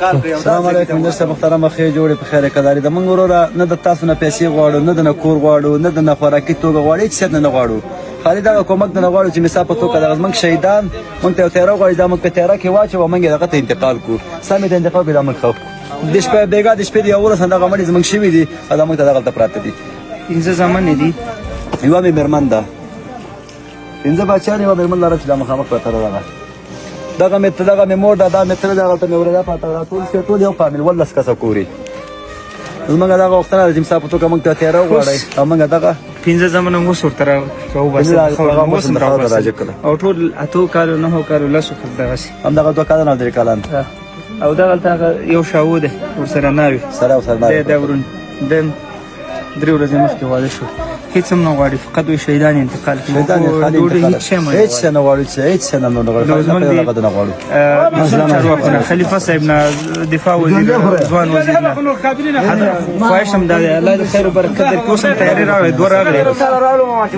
السلام علیکم درسته محترمه خیر جوړې په خیر کداري د موږ وروره نه د تاسو نه پیسې غواړو نه د کور غواړو نه د خوراکي توګه غواړو هیڅ څه نه غواړو خالي دا حکومت نه غواړو چې مثال په توګه د موږ شهیدان موږ ته تیرا غواړي دا موږ په تیرا کې واچو موږ دغه ته انتقال کو سمې د انتقال به موږ خو د شپې بیګا د شپې دی اور څنګه غمړي زموږ شوی دي دا موږ ته دغه پراته دي پنځه زمانه دي یو مې مرمن ده پنځه بچیان یو مرمن لاره چې د مخامخ پراته ده دغه مې مور دا مې تر دغه ته مې وردا پاته ټول یو فامیل ولس کسه کوري زمونږ دغه وختونه چې مسافر توګه موږ ته تیار وغواړي او موږ دغه پنځه زمانه مو سره تر راو بس او ټول اتو کالو نه کالو لاسو دغه هم دغه دوه کالو نه درې کالان او دغه یو شاو ده ورسره ناوي سره دا ورون دم درې ورځې مخکې واده شو هیڅ هم نه غواړي فقط وي شهیدان انتقال هیڅ نه غواړي هیڅ نه غواړي خلیفه صاحب نه دفاع وزیر ځوان وزیر نه خواهش هم دا الله دې خیر او برکت درکړي اوس هم تیاری راغلی دوه راغلی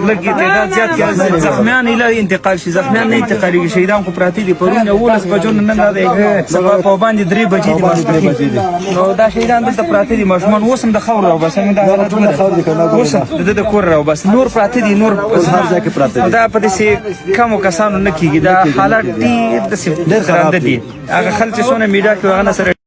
لږ تعداد زیات کړه زخمیان اله انتقال شي زخمیان نه انتقالېږي شهیدان خو پراته دي پرون 11 بجو نه دی سبا په باندې 3 بجې دي نو دا شهیدان دلته پراته دي ماشومان اوس هم د خاورو او بس هم دا اوس د کور راو بس نور پراته دي نور هر ځای کې پراته دي دا په دې کمو کسانو نه کیږي دا حالات ډېر د ډېر خراب دي هغه خلک چې څونه میډیا کې هغه سره